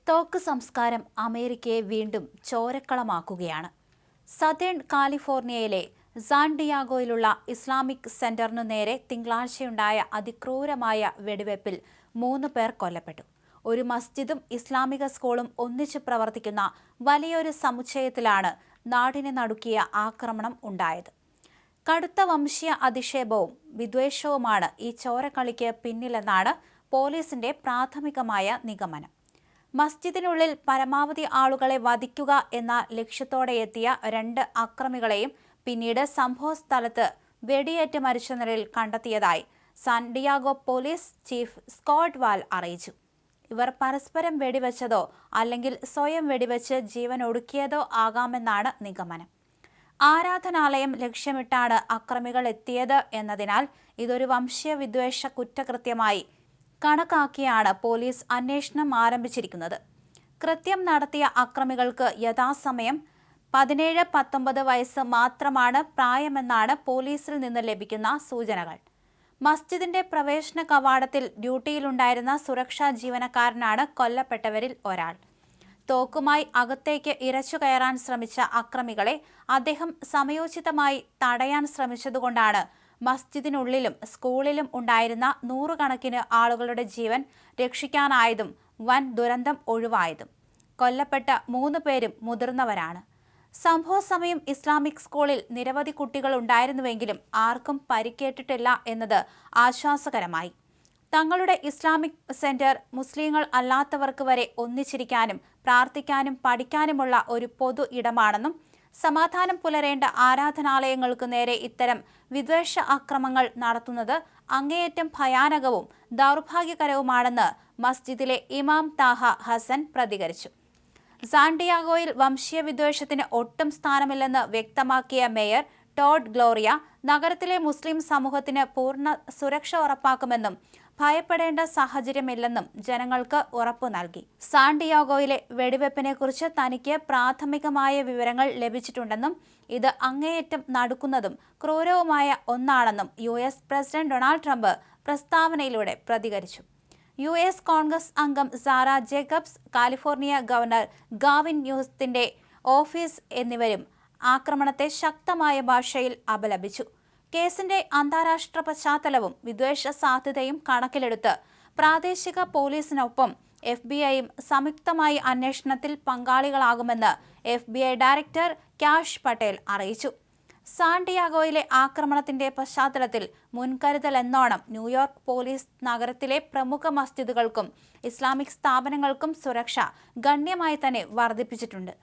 തോക്ക് സംസ്കാരം അമേരിക്കയെ വീണ്ടും ചോരക്കളമാക്കുകയാണ്. സതേൺ കാലിഫോർണിയയിലെ സാൻ ഡിയാഗോയിലുള്ള ഇസ്ലാമിക് സെന്ററിനു നേരെ തിങ്കളാഴ്ചയുണ്ടായ അതിക്രൂരമായ വെടിവയ്പിൽ 3 പേർ കൊല്ലപ്പെട്ടു. ഒരു മസ്ജിദും ഇസ്ലാമിക സ്കൂളും ഒന്നിച്ചു പ്രവർത്തിക്കുന്ന വലിയൊരു സമുച്ചയത്തിലാണ് നാടിനെ നടുക്കിയ ആക്രമണം ഉണ്ടായത്. കടുത്ത വംശീയ അധിക്ഷേപവും വിദ്വേഷവുമാണ് ഈ ചോരക്കളിക്ക് പിന്നിലെന്നാണ് പോലീസിന്റെ പ്രാഥമികമായ നിഗമനം. മസ്ജിദിനുള്ളിൽ പരമാവധി ആളുകളെ വധിക്കുക എന്ന ലക്ഷ്യത്തോടെ എത്തിയ 2 അക്രമികളെയും പിന്നീട് സംഭവസ്ഥലത്ത് വെടിയേറ്റ് മരിച്ച നിലയിൽ കണ്ടെത്തിയതായി San Diego police chief Scott Wahl അറിയിച്ചു. ഇവർ പരസ്പരം വെടിവെച്ചതോ അല്ലെങ്കിൽ സ്വയം വെടിവെച്ച് ജീവൻ ഒടുക്കിയതോ ആകാമെന്നാണ് നിഗമനം. ആരാധനാലയം ലക്ഷ്യമിട്ടാണ് അക്രമികൾ എത്തിയത് എന്നതിനാൽ ഇതൊരു വംശീയ വിദ്വേഷ കുറ്റകൃത്യമായി കണക്കാക്കിയാണ് പോലീസ് അന്വേഷണം ആരംഭിച്ചിരിക്കുന്നത്. കൃത്യം നടത്തിയ അക്രമികൾക്ക് യഥാസമയം 17-19 വയസ്സ് മാത്രമാണ് പ്രായമെന്നാണ് പോലീസിൽ നിന്ന് ലഭിക്കുന്ന സൂചനകൾ. മസ്ജിദിന്റെ പ്രവേശന കവാടത്തിൽ ഡ്യൂട്ടിയിലുണ്ടായിരുന്ന സുരക്ഷാ ജീവനക്കാരനാണ് കൊല്ലപ്പെട്ടവരിൽ ഒരാൾ. തോക്കുമായി അകത്തേക്ക് ഇരച്ചു കയറാൻ ശ്രമിച്ച അക്രമികളെ അദ്ദേഹം സമയോചിതമായി തടയാൻ ശ്രമിച്ചതുകൊണ്ടാണ് മസ്ജിദിനുള്ളിലും സ്കൂളിലും ഉണ്ടായിരുന്ന 100 കണക്കിന് ആളുകളുടെ ജീവൻ രക്ഷിക്കാനായതും വൻ ദുരന്തം ഒഴിവായതും. കൊല്ലപ്പെട്ട 3 പേരും മുതിർന്നവരാണ്. സംഭവ സമയം ഇസ്ലാമിക് സ്കൂളിൽ നിരവധി കുട്ടികൾ ഉണ്ടായിരുന്നുവെങ്കിലും ആർക്കും പരിക്കേറ്റിട്ടില്ല എന്നത് ആശ്വാസകരമായി. തങ്ങളുടെ ഇസ്ലാമിക് സെന്റർ മുസ്ലിങ്ങൾ അല്ലാത്തവർക്ക് വരെ ഒന്നിച്ചിരിക്കാനും പ്രാർത്ഥിക്കാനും പഠിക്കാനുമുള്ള ഒരു പൊതു ഇടമാണെന്നും സമാധാനം പുലരേണ്ട ആരാധനാലയങ്ങൾക്ക് നേരെ ഇത്തരം വിദ്വേഷ അക്രമങ്ങൾ നടത്തുന്നത് അങ്ങേയറ്റം ഭയാനകവും ദൗർഭാഗ്യകരവുമാണെന്ന് മസ്ജിദിലെ ഇമാം താഹ ഹസൻ പ്രതികരിച്ചു. സാൻ ഡിയാഗോയിൽ വംശീയ വിദ്വേഷത്തിന് ഒട്ടും സ്ഥാനമില്ലെന്ന് വ്യക്തമാക്കിയ മേയർ ടോഡ് ഗ്ലോറിയ നഗരത്തിലെ മുസ്ലിം സമൂഹത്തിന് പൂർണ്ണ സുരക്ഷ ഉറപ്പാക്കുമെന്നും ഭയപ്പെടേണ്ട സാഹചര്യമില്ലെന്നും ജനങ്ങൾക്ക് ഉറപ്പു നൽകി. സാൻ ഡിയാഗോയിലെ വെടിവെപ്പിനെക്കുറിച്ച് തനിക്ക് പ്രാഥമികമായ വിവരങ്ങൾ ലഭിച്ചിട്ടുണ്ടെന്നും ഇത് അങ്ങേയറ്റം നടുക്കുന്നതും ക്രൂരവുമായ ഒന്നാണെന്നും US പ്രസിഡന്റ് ഡൊണാൾഡ് ട്രംപ് പ്രസ്താവനയിലൂടെ പ്രതികരിച്ചു. US കോൺഗ്രസ് അംഗം Sara Jacobs, California governor Gavin ന്യൂസത്തിന്റെ ഓഫീസ് എന്നിവരും ആക്രമണത്തെ ശക്തമായ ഭാഷയിൽ അപലപിച്ചു. കേസിന്റെ അന്താരാഷ്ട്ര പശ്ചാത്തലവും വിദ്വേഷ സാധ്യതയും കണക്കിലെടുത്ത് പ്രാദേശിക പോലീസിനൊപ്പം FBI-യും സംയുക്തമായി അന്വേഷണത്തിൽ പങ്കാളികളാകുമെന്ന് FBI ഡയറക്ടർ കാഷ് പട്ടേൽ അറിയിച്ചു. സാൻ ഡിയാഗോയിലെ ആക്രമണത്തിന്റെ പശ്ചാത്തലത്തിൽ മുൻകരുതലെന്നോണം ന്യൂയോർക്ക് പോലീസ് നഗരത്തിലെ പ്രമുഖ മസ്ജിദുകൾക്കും ഇസ്ലാമിക് സ്ഥാപനങ്ങൾക്കും സുരക്ഷ ഗണ്യമായി തന്നെ വർദ്ധിപ്പിച്ചിട്ടുണ്ട്.